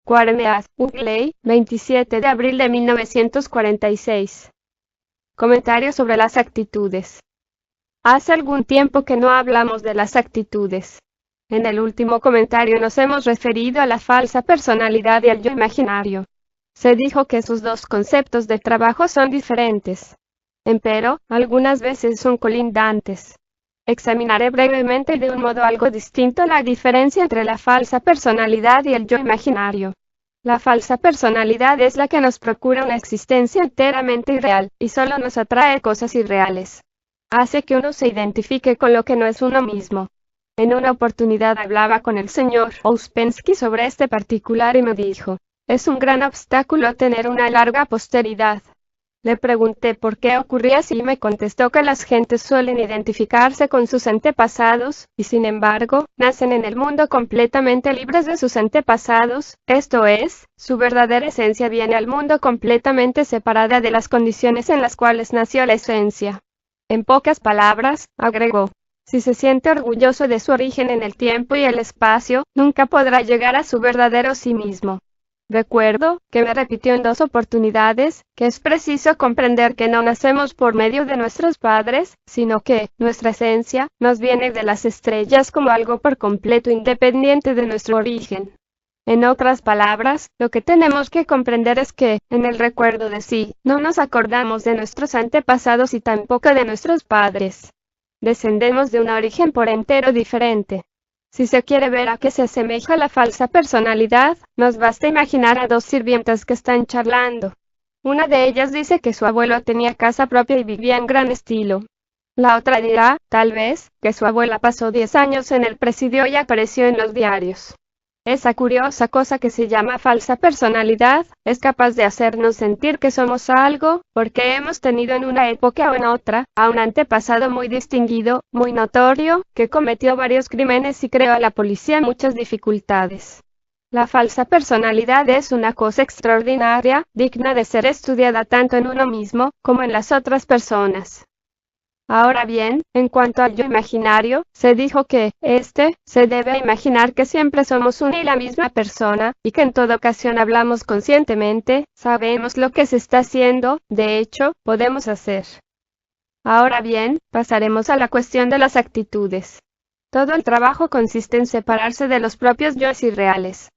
Quaremeas, Ugley, 27 de abril de 1946. Comentario sobre las actitudes. Hace algún tiempo que no hablamos de las actitudes. En el último comentario nos hemos referido a la falsa personalidad y al yo imaginario. Se dijo que esos dos conceptos de trabajo son diferentes. Empero, algunas veces son colindantes. Examinaré brevemente y de un modo algo distinto la diferencia entre la falsa personalidad y el yo imaginario. La falsa personalidad es la que nos procura una existencia enteramente irreal, y solo nos atrae cosas irreales. Hace que uno se identifique con lo que no es uno mismo. En una oportunidad hablaba con el señor Ouspensky sobre este particular y me dijo, es un gran obstáculo tener una larga posteridad. Le pregunté por qué ocurría así y me contestó que las gentes suelen identificarse con sus antepasados, y sin embargo, nacen en el mundo completamente libres de sus antepasados, esto es, su verdadera esencia viene al mundo completamente separada de las condiciones en las cuales nació la esencia. En pocas palabras, agregó, si se siente orgulloso de su origen en el tiempo y el espacio, nunca podrá llegar a su verdadero sí mismo. Recuerdo, que me repitió en 2 oportunidades, que es preciso comprender que no nacemos por medio de nuestros padres, sino que, nuestra esencia, nos viene de las estrellas como algo por completo independiente de nuestro origen. En otras palabras, lo que tenemos que comprender es que, en el recuerdo de sí, no nos acordamos de nuestros antepasados y tampoco de nuestros padres. Descendemos de un origen por entero diferente. Si se quiere ver a qué se asemeja la falsa personalidad, nos basta imaginar a 2 sirvientas que están charlando. Una de ellas dice que su abuelo tenía casa propia y vivía en gran estilo. La otra dirá, tal vez, que su abuela pasó 10 años en el presidio y apareció en los diarios. Esa curiosa cosa que se llama falsa personalidad, es capaz de hacernos sentir que somos algo, porque hemos tenido en una época o en otra, a un antepasado muy distinguido, muy notorio, que cometió varios crímenes y creó a la policía muchas dificultades. La falsa personalidad es una cosa extraordinaria, digna de ser estudiada tanto en uno mismo, como en las otras personas. Ahora bien, en cuanto al yo imaginario, se dijo que, se debe imaginar que siempre somos una y la misma persona, y que en toda ocasión hablamos conscientemente, sabemos lo que se está haciendo, de hecho, podemos hacer. Ahora bien, pasaremos a la cuestión de las actitudes. Todo el trabajo consiste en separarse de los propios yoes irreales.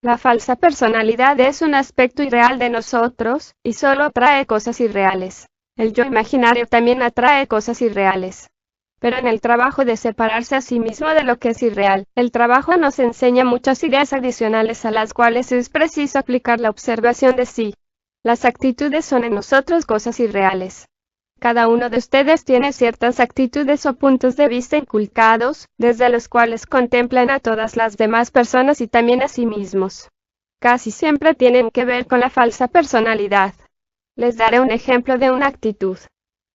La falsa personalidad es un aspecto irreal de nosotros, y solo atrae cosas irreales. El yo imaginario también atrae cosas irreales. Pero en el trabajo de separarse a sí mismo de lo que es irreal, el trabajo nos enseña muchas ideas adicionales a las cuales es preciso aplicar la observación de sí. Las actitudes son en nosotros cosas irreales. Cada uno de ustedes tiene ciertas actitudes o puntos de vista inculcados, desde los cuales contemplan a todas las demás personas y también a sí mismos. Casi siempre tienen que ver con la falsa personalidad. Les daré un ejemplo de una actitud.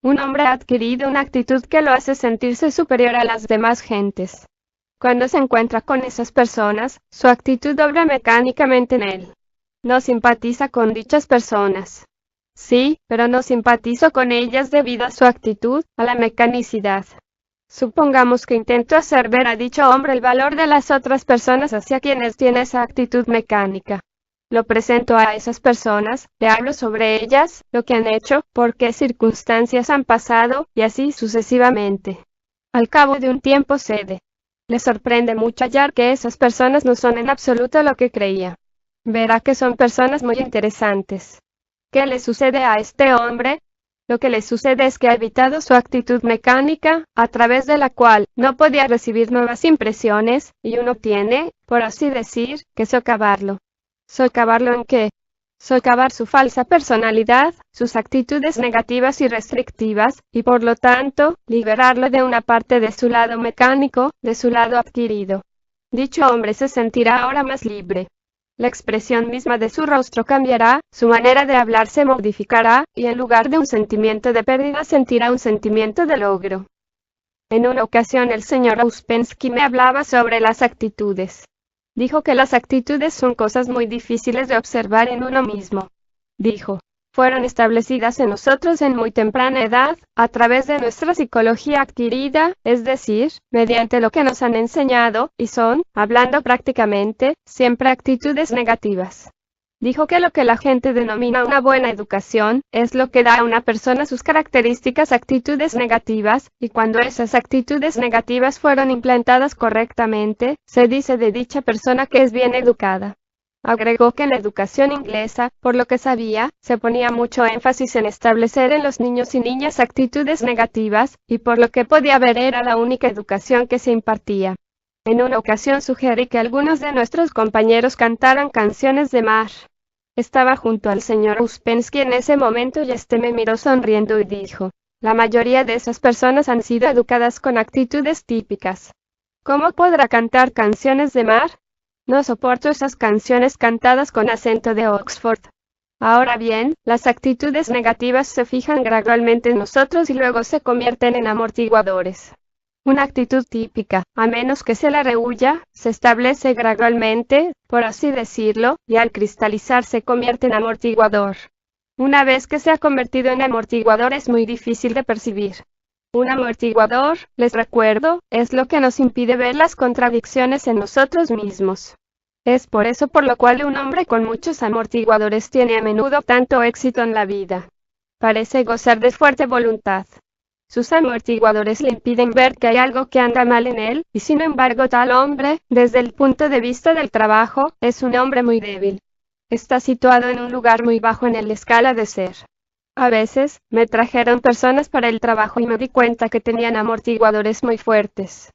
Un hombre ha adquirido una actitud que lo hace sentirse superior a las demás gentes. Cuando se encuentra con esas personas, su actitud obra mecánicamente en él. No simpatiza con dichas personas. Sí, pero no simpatizo con ellas debido a su actitud, a la mecanicidad. Supongamos que intento hacer ver a dicho hombre el valor de las otras personas hacia quienes tiene esa actitud mecánica. Lo presento a esas personas, le hablo sobre ellas, lo que han hecho, por qué circunstancias han pasado, y así sucesivamente. Al cabo de un tiempo cede. Le sorprende mucho hallar que esas personas no son en absoluto lo que creía. Verá que son personas muy interesantes. ¿Qué le sucede a este hombre? Lo que le sucede es que ha evitado su actitud mecánica, a través de la cual no podía recibir nuevas impresiones, y uno tiene, por así decir, que socavarlo. ¿Socavarlo en qué? Socavar su falsa personalidad, sus actitudes negativas y restrictivas, y por lo tanto, liberarlo de una parte de su lado mecánico, de su lado adquirido. Dicho hombre se sentirá ahora más libre. La expresión misma de su rostro cambiará, su manera de hablar se modificará, y en lugar de un sentimiento de pérdida sentirá un sentimiento de logro. En una ocasión el señor Ouspensky me hablaba sobre las actitudes. Dijo que las actitudes son cosas muy difíciles de observar en uno mismo. Dijo, fueron establecidas en nosotros en muy temprana edad, a través de nuestra psicología adquirida, es decir, mediante lo que nos han enseñado, y son, hablando prácticamente, siempre actitudes negativas. Dijo que lo que la gente denomina una buena educación, es lo que da a una persona sus características actitudes negativas, y cuando esas actitudes negativas fueron implantadas correctamente, se dice de dicha persona que es bien educada. Agregó que en la educación inglesa, por lo que sabía, se ponía mucho énfasis en establecer en los niños y niñas actitudes negativas, y por lo que podía ver era la única educación que se impartía. En una ocasión sugerí que algunos de nuestros compañeros cantaran canciones de mar. Estaba junto al señor Uspensky en ese momento y me miró sonriendo y dijo, la mayoría de esas personas han sido educadas con actitudes típicas. ¿Cómo podrá cantar canciones de mar? No soporto esas canciones cantadas con acento de Oxford. Ahora bien, las actitudes negativas se fijan gradualmente en nosotros y luego se convierten en amortiguadores. Una actitud típica, a menos que se la rehuya, se establece gradualmente, por así decirlo, y al cristalizar se convierte en amortiguador. Una vez que se ha convertido en amortiguador es muy difícil de percibir. Un amortiguador, les recuerdo, es lo que nos impide ver las contradicciones en nosotros mismos. Es por eso por lo cual un hombre con muchos amortiguadores tiene a menudo tanto éxito en la vida. Parece gozar de fuerte voluntad. Sus amortiguadores le impiden ver que hay algo que anda mal en él, y sin embargo tal hombre, desde el punto de vista del trabajo, es un hombre muy débil. Está situado en un lugar muy bajo en la escala de ser. A veces, me trajeron personas para el trabajo y me di cuenta que tenían amortiguadores muy fuertes.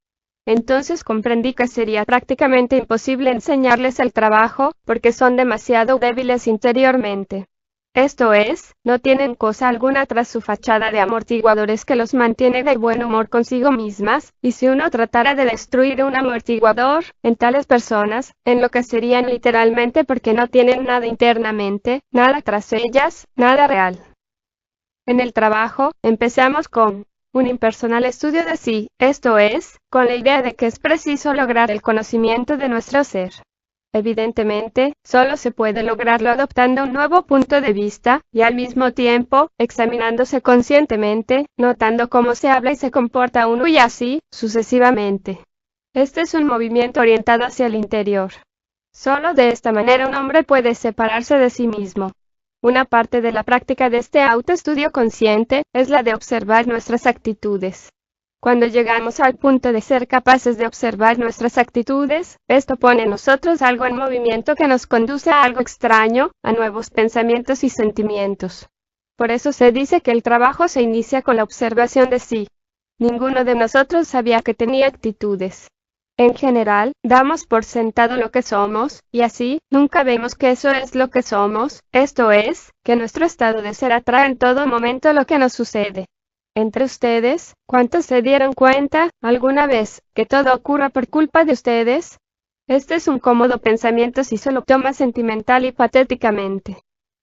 Entonces comprendí que sería prácticamente imposible enseñarles el trabajo, porque son demasiado débiles interiormente. Esto es, no tienen cosa alguna tras su fachada de amortiguadores que los mantiene de buen humor consigo mismas, y si uno tratara de destruir un amortiguador, en tales personas, enloquecerían literalmente porque no tienen nada internamente, nada tras ellas, nada real. En el trabajo, empezamos con un impersonal estudio de sí, esto es, con la idea de que es preciso lograr el conocimiento de nuestro ser. Evidentemente, solo se puede lograrlo adoptando un nuevo punto de vista, y al mismo tiempo, examinándose conscientemente, notando cómo se habla y se comporta uno y así, sucesivamente. Este es un movimiento orientado hacia el interior. Solo de esta manera un hombre puede separarse de sí mismo. Una parte de la práctica de este autoestudio consciente, es la de observar nuestras actitudes. Cuando llegamos al punto de ser capaces de observar nuestras actitudes, esto pone en nosotros algo en movimiento que nos conduce a algo extraño, a nuevos pensamientos y sentimientos. Por eso se dice que el trabajo se inicia con la observación de sí. Ninguno de nosotros sabía que tenía actitudes. En general, damos por sentado lo que somos, y así, nunca vemos que eso es lo que somos, esto es, que nuestro estado de ser atrae en todo momento lo que nos sucede. Entre ustedes, ¿cuántos se dieron cuenta, alguna vez, que todo ocurra por culpa de ustedes? Este es un cómodo pensamiento si se lo toma sentimental y patéticamente.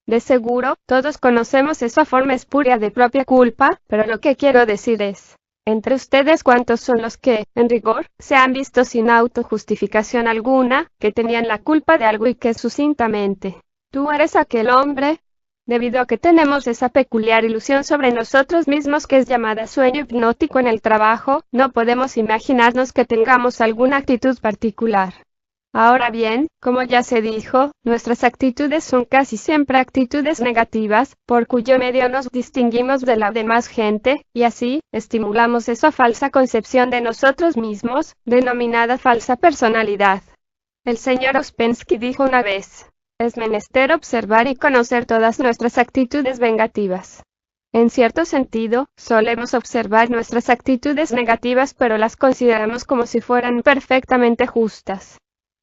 De seguro, todos conocemos esa forma espuria de propia culpa, pero lo que quiero decir es, entre ustedes cuántos son los que, en rigor, se han visto sin autojustificación alguna, que tenían la culpa de algo y que sucintamente, tú eres aquel hombre. Debido a que tenemos esa peculiar ilusión sobre nosotros mismos que es llamada sueño hipnótico en el trabajo, no podemos imaginarnos que tengamos alguna actitud particular. Ahora bien, como ya se dijo, nuestras actitudes son casi siempre actitudes negativas, por cuyo medio nos distinguimos de la demás gente, y así, estimulamos esa falsa concepción de nosotros mismos, denominada falsa personalidad. El señor Uspensky dijo una vez, es menester observar y conocer todas nuestras actitudes vengativas. En cierto sentido, solemos observar nuestras actitudes negativas pero las consideramos como si fueran perfectamente justas.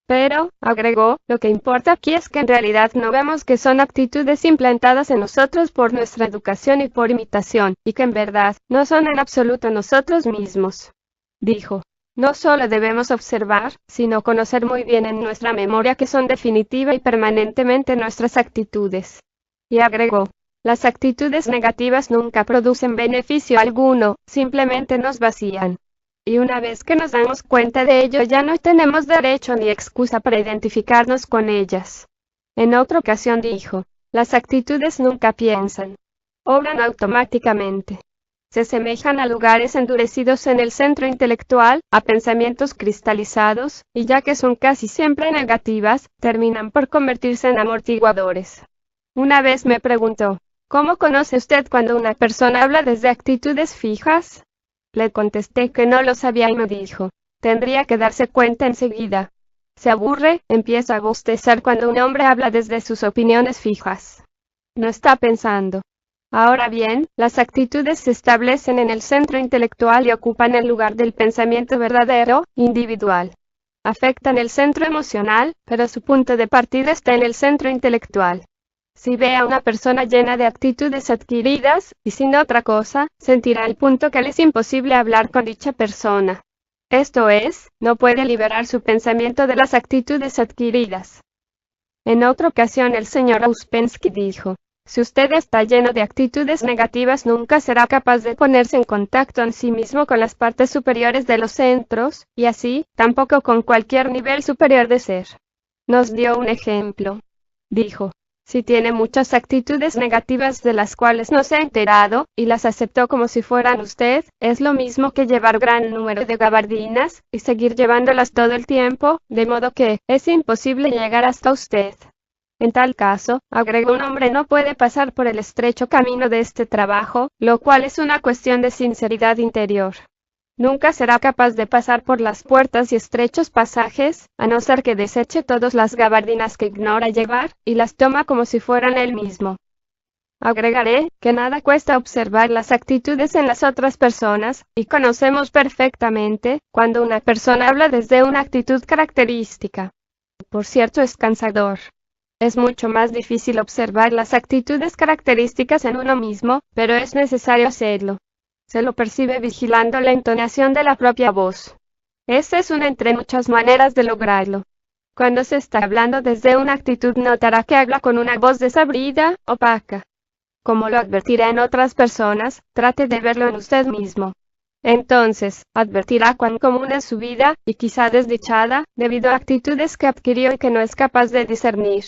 Pero, agregó, lo que importa aquí es que en realidad no vemos que son actitudes implantadas en nosotros por nuestra educación y por imitación, y que en verdad, no son en absoluto nosotros mismos. Dijo, no solo debemos observar, sino conocer muy bien en nuestra memoria que son definitiva y permanentemente nuestras actitudes. Y agregó, las actitudes negativas nunca producen beneficio alguno, simplemente nos vacían. Y una vez que nos damos cuenta de ello ya no tenemos derecho ni excusa para identificarnos con ellas. En otra ocasión dijo, Las actitudes nunca piensan. Obran automáticamente. Se asemejan a lugares endurecidos en el centro intelectual, a pensamientos cristalizados, y ya que son casi siempre negativas, terminan por convertirse en amortiguadores. Una vez me preguntó, ¿cómo conoce usted cuando una persona habla desde actitudes fijas? Le contesté que no lo sabía y me dijo, tendría que darse cuenta enseguida. Se aburre, empieza a bostezar cuando un hombre habla desde sus opiniones fijas. No está pensando. Ahora bien, las actitudes se establecen en el centro intelectual y ocupan el lugar del pensamiento verdadero, individual. Afectan el centro emocional, pero su punto de partida está en el centro intelectual. Si ve a una persona llena de actitudes adquiridas, y sin otra cosa, sentirá al punto que le es imposible hablar con dicha persona. Esto es, no puede liberar su pensamiento de las actitudes adquiridas. En otra ocasión el señor Ouspensky dijo, si usted está lleno de actitudes negativas nunca será capaz de ponerse en contacto en sí mismo con las partes superiores de los centros, y así, tampoco con cualquier nivel superior de ser. Nos dio un ejemplo. Dijo, si tiene muchas actitudes negativas de las cuales no se ha enterado, y las aceptó como si fueran usted, es lo mismo que llevar gran número de gabardinas, y seguir llevándolas todo el tiempo, de modo que, es imposible llegar hasta usted. En tal caso, agregó un hombre no puede pasar por el estrecho camino de este trabajo, lo cual es una cuestión de sinceridad interior. Nunca será capaz de pasar por las puertas y estrechos pasajes, a no ser que deseche todas las gabardinas que ignora llevar, y las toma como si fueran él mismo. Agregaré, que nada cuesta observar las actitudes en las otras personas, y conocemos perfectamente, cuando una persona habla desde una actitud característica. Por cierto es cansador. Es mucho más difícil observar las actitudes características en uno mismo, pero es necesario hacerlo. Se lo percibe vigilando la entonación de la propia voz. Esa es una entre muchas maneras de lograrlo. Cuando se está hablando desde una actitud notará que habla con una voz desabrida, opaca. Como lo advertirá en otras personas, trate de verlo en usted mismo. Entonces, advertirá cuán común es su vida, y quizá desdichada, debido a actitudes que adquirió y que no es capaz de discernir.